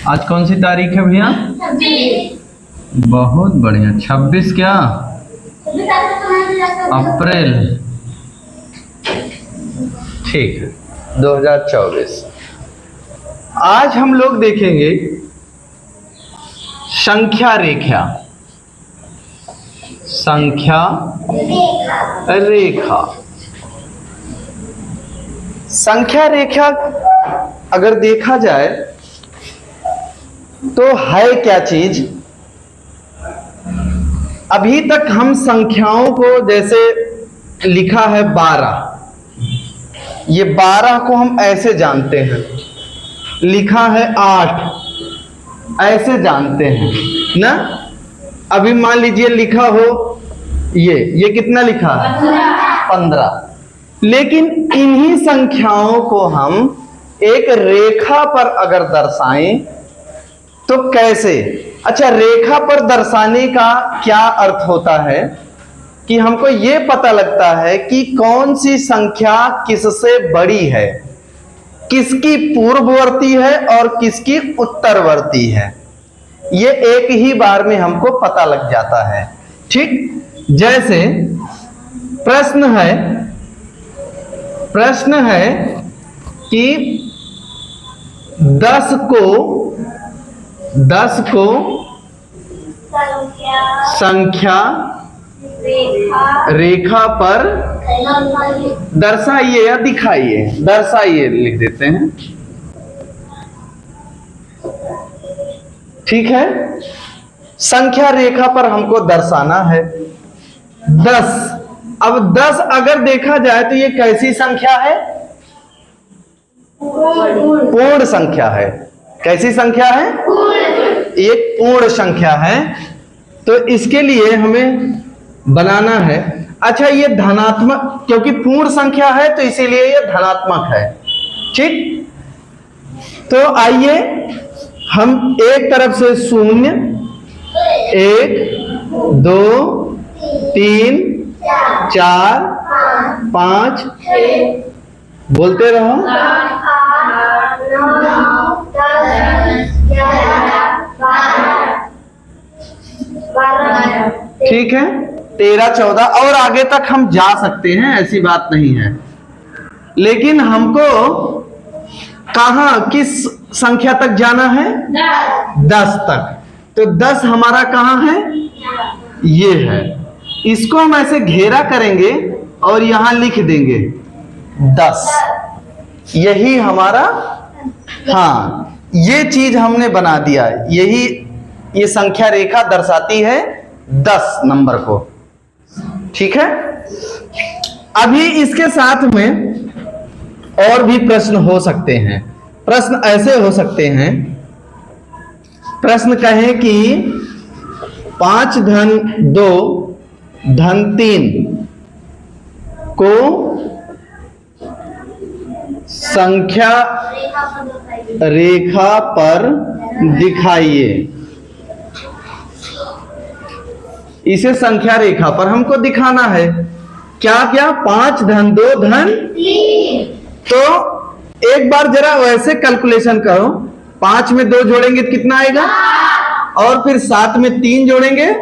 आज कौन सी तारीख है भैया? 26। बहुत बढ़िया। 26 क्या? अप्रैल। ठीक है, 2024। आज हम लोग देखेंगे संख्या रेखा। संख्या रेखा। संख्या रेखा अगर देखा जाए तो है क्या चीज? अभी तक हम संख्याओं को जैसे लिखा है 12, ये 12 को हम ऐसे जानते हैं। लिखा है 8, ऐसे जानते हैं ना। अभी मान लीजिए लिखा हो ये कितना लिखा है? 15। लेकिन इन्हीं संख्याओं को हम एक रेखा पर अगर दर्शाएं तो कैसे? अच्छा, रेखा पर दर्शाने का क्या अर्थ होता है कि हमको ये पता लगता है कि कौन सी संख्या किससे बड़ी है, किसकी पूर्ववर्ती है और किसकी उत्तरवर्ती है। ये एक ही बार में हमको पता लग जाता है। ठीक, जैसे प्रश्न है कि 10 को संख्या रेखा पर दर्शाइए या दिखाइए। दर्शाइए लिख देते हैं। ठीक है, संख्या रेखा पर हमको दर्शाना है 10। अब 10 अगर देखा जाए तो ये कैसी संख्या है? पूर्ण संख्या है। कैसी संख्या है? एक पूर्ण संख्या है। तो इसके लिए हमें बनाना है। अच्छा, ये धनात्मक, क्योंकि पूर्ण संख्या है तो इसीलिए ये धनात्मक है। ठीक, तो आइए हम एक तरफ से 0, 1, 2, 3, 4, 5, बोलते रहो, 12। ठीक है, 13, 14 और आगे तक हम जा सकते हैं, ऐसी बात नहीं है। लेकिन हमको कहां, किस संख्या तक जाना है? 10 तक। तो 10 हमारा कहां है? ये है। इसको हम ऐसे घेरा करेंगे और यहां लिख देंगे 10। यही हमारा, हाँ, ये चीज हमने बना दिया। यही ये संख्या रेखा दर्शाती है 10 नंबर को। ठीक है, अभी इसके साथ में और भी प्रश्न हो सकते हैं। प्रश्न ऐसे हो सकते हैं, प्रश्न कहें कि 5 धन 2 धन 3 को संख्या रेखा पर दिखाइए। इसे संख्या रेखा पर हमको दिखाना है। क्या क्या? 5 धन 2 धन 3। तो एक बार जरा वैसे कैलकुलेशन करो। 5 में 2 जोड़ेंगे तो कितना आएगा? और फिर 7 में 3 जोड़ेंगे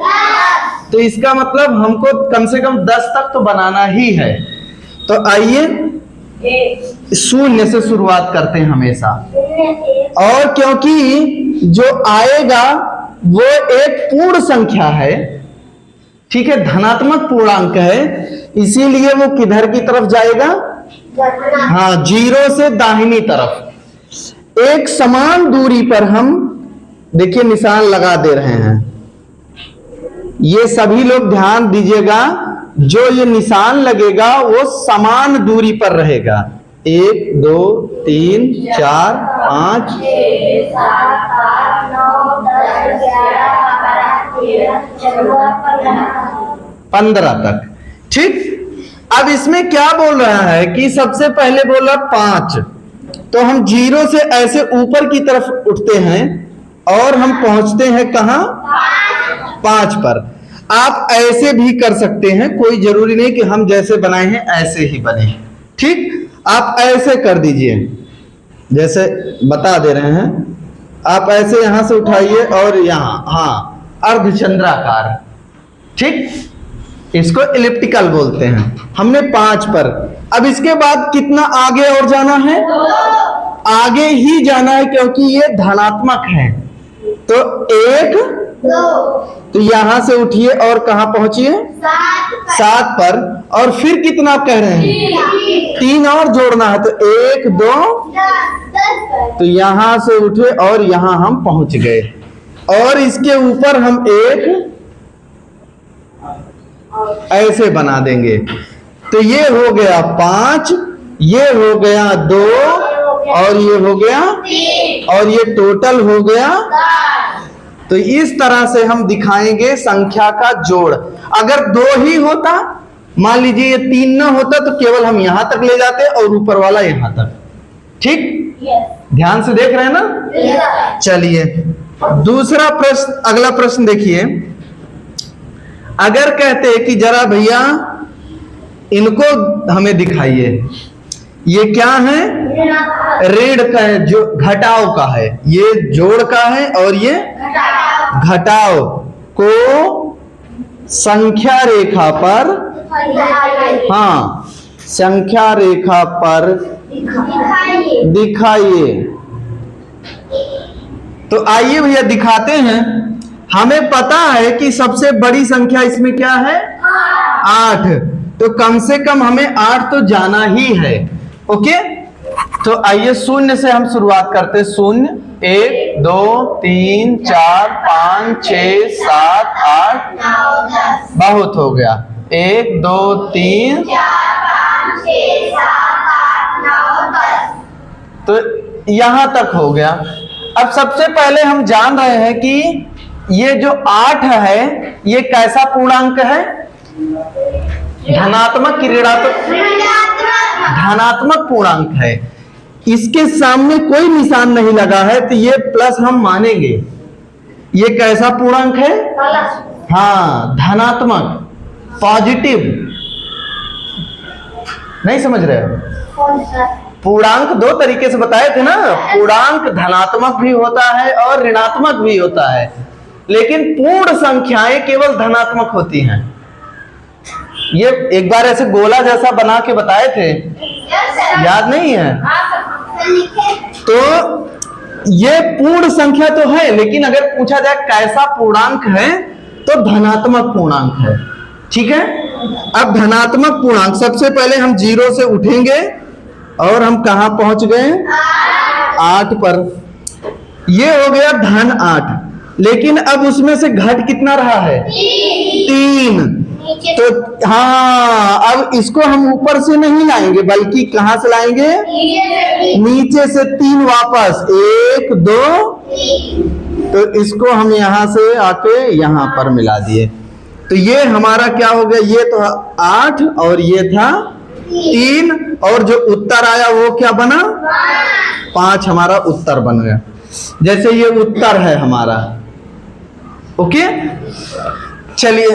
तो इसका मतलब हमको कम से कम 10 तक तो बनाना ही है। तो आइए 0 से शुरुआत करते हैं हमेशा। और क्योंकि जो आएगा वो एक पूर्ण संख्या है, ठीक है, धनात्मक पूर्णांक है, इसीलिए वो किधर की तरफ जाएगा? हाँ, 0 से दाहिनी तरफ। एक समान दूरी पर हम देखिए निशान लगा दे रहे हैं। ये सभी लोग ध्यान दीजिएगा, जो ये निशान लगेगा वो समान दूरी पर रहेगा। 1, 2, 3, 4, 5, 6, 7, 8, 9, 10, 11, 12, 13, 15 तक। ठीक, अब इसमें क्या बोल रहा है कि सबसे पहले बोला 5, तो हम 0 से ऐसे ऊपर की तरफ उठते हैं और हम पहुंचते हैं कहां? 5 पर। आप ऐसे भी कर सकते हैं, कोई जरूरी नहीं कि हम जैसे बनाए हैं ऐसे ही बने। ठीक, आप ऐसे कर दीजिए, जैसे बता दे रहे हैं। आप ऐसे यहां से उठाइए और यहां, हाँ, अर्धचंद्राकार, ठीक, इसको इलिप्टिकल बोलते हैं। हमने 5 पर। अब इसके बाद कितना आगे और जाना है? आगे ही जाना है क्योंकि ये धनात्मक है। तो 1, 2, तो यहां से उठिए और कहां पहुंचिए? 7 पर। और फिर कितना कह रहे हैं? 3 और जोड़ना है। तो 1, 2, तो यहां से उठे और यहां हम पहुंच गए। और इसके ऊपर हम एक ऐसे बना देंगे। तो ये हो गया 5, ये हो गया 2, और ये हो गया, और ये टोटल हो गया। तो इस तरह से हम दिखाएंगे संख्या का जोड़। अगर 2 ही होता, मान लीजिए ये 3 ना होता, तो केवल हम यहां तक ले जाते और ऊपर वाला यहां तक, ठीक। ध्यान से देख रहे हैं ना? चलिए दूसरा प्रश्न, अगला प्रश्न देखिए। अगर कहते कि जरा भैया इनको हमें दिखाइए, ये क्या है? ऋण का है, जो घटाव का है। ये जोड़ का है और ये घटाव को संख्या रेखा पर, हाँ, संख्या रेखा पर दिखाइए। तो आइए भैया दिखाते हैं। हमें पता है कि सबसे बड़ी संख्या इसमें क्या है? 8। तो कम से कम हमें 8 तो जाना ही है। ओके, तो आइए 0 से हम शुरुआत करते हैं। 0, 1, 2, 3, 4, 5, 6, 7, 8, 9, 10। बहुत हो गया। 1, 2, 3, 4, 5, 6, 7, 8, 9, 10। तो यहां तक हो गया। अब सबसे पहले हम जान रहे हैं कि ये जो 8 है, ये कैसा पूर्णांक है? धनात्मक, ऋणात्मक? धनात्मक पूर्णांक है। इसके सामने कोई निशान नहीं लगा है, तो ये प्लस हम मानेंगे। ये कैसा पूर्णांक है? हाँ, धनात्मक, पॉजिटिव। नहीं समझ रहे हो? पूर्णांक 2 तरीके से बताए थे ना। पूर्णांक धनात्मक भी होता है और ऋणात्मक भी होता है, लेकिन पूर्ण संख्याएं केवल धनात्मक होती हैं। ये एक बार ऐसे गोला जैसा बना के बताए थे, याद नहीं है? तो ये पूर्ण संख्या तो है, लेकिन अगर पूछा जाए कैसा पूर्णांक है, तो धनात्मक पूर्णांक है, ठीक है। अब धनात्मक पूर्णांक, सबसे पहले हम 0 से उठेंगे और हम कहां पहुंच गए? 8 पर। ये हो गया धन 8, लेकिन अब उसमें से घट कितना रहा है? 3। तो हाँ, अब इसको हम ऊपर से नहीं लाएंगे, बल्कि कहां से लाएंगे? नीचे से 3 वापस। 1, 2, तो इसको हम यहां से आके यहां पर मिला दिए। तो ये हमारा क्या हो गया? ये तो 8 और ये था 3, और जो उत्तर आया वो क्या बना? 5 हमारा उत्तर बन गया। जैसे ये उत्तर है हमारा। ओके, चलिए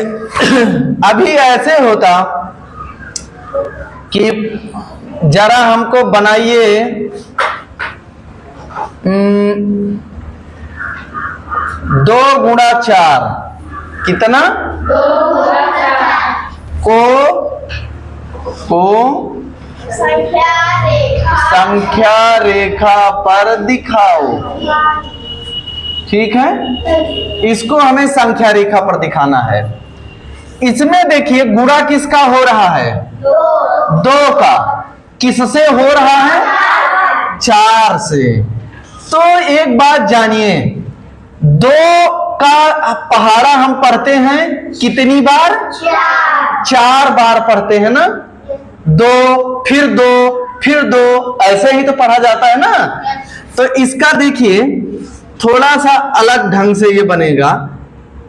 अभी ऐसे होता कि जरा हमको बनाइए 2 गुणा 4, कितना? 2 गुणा 4 को संख्या रेखा पर दिखाओ। ठीक है, इसको हमें संख्या रेखा पर दिखाना है। इसमें देखिए गुणा किसका हो रहा है? 2 का। किससे हो रहा है? 4 से। तो एक बात जानिए, 2 का पहाड़ा हम पढ़ते हैं कितनी बार? 4 बार पढ़ते हैं ना। 2 फिर 2 फिर 2, ऐसे ही तो पढ़ा जाता है ना। तो इसका देखिए थोड़ा सा अलग ढंग से ये बनेगा।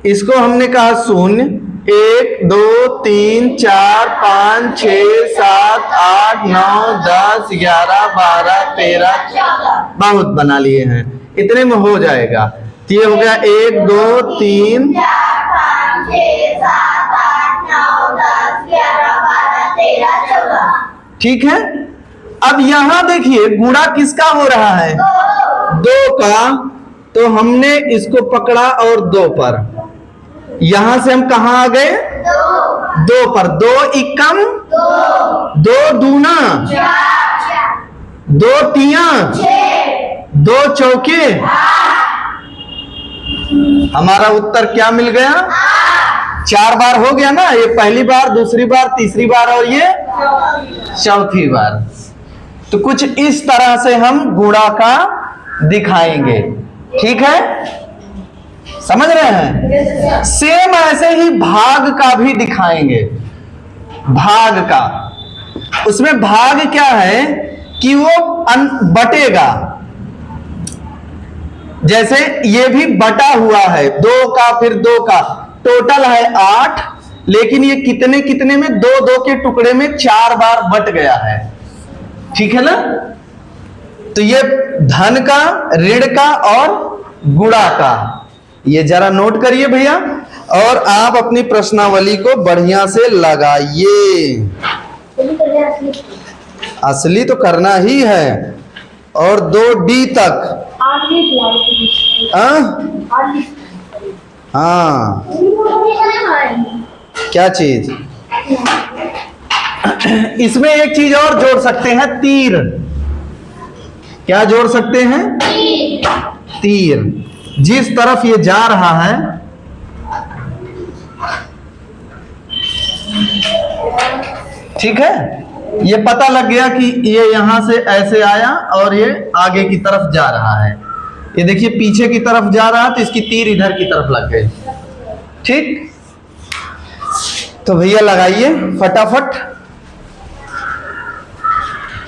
इसको हमने कहा 0, 1, 2, 3, 4, 5, 6, 7, 8, 9, 10, 11, 12, 13, बहुत बना लिए हैं, इतने में हो जाएगा। तो ये हो गया 1, 2, 3, 4, 5, 6, 7, 8, 9, 10, 11, 12, 13, 14। ठीक है। अब यहां देखिए गुणा किसका हो रहा है? 2 का। तो हमने इसको पकड़ा और 2 पर, यहां से हम कहां आ गए? 2 पर। 2 एकम 2 दूना 2 तिया 2 चौके, हमारा उत्तर क्या मिल गया? 4 बार हो गया ना, ये पहली बार, दूसरी बार, तीसरी बार और ये चौथी बार। तो कुछ इस तरह से हम गुणा का दिखाएंगे, ठीक है, समझ रहे हैं? सेम ऐसे ही भाग का भी दिखाएंगे। भाग का, उसमें भाग क्या है कि वो बटेगा, जैसे ये भी बटा हुआ है 2 का, फिर 2 का, टोटल है 8, लेकिन ये कितने कितने में, 2 के टुकड़े में 4 बार बट गया है, ठीक है ना? तो ये धन का, ऋण का और गुणा का, ये जरा नोट करिए भैया, और आप अपनी प्रश्नावली को बढ़िया से लगाइए। असली तो करना ही है, और 2D तक। हाँ, क्या चीज? इसमें एक चीज और जोड़ सकते हैं, तीर। क्या जोड़ सकते हैं? तीर। जिस तरफ ये जा रहा है, ठीक है, ये पता लग गया कि ये यहां से ऐसे आया और ये आगे की तरफ जा रहा है। ये देखिए पीछे की तरफ जा रहा, तो इसकी तीर इधर की तरफ लग गई, ठीक। तो भैया लगाइए फटाफट।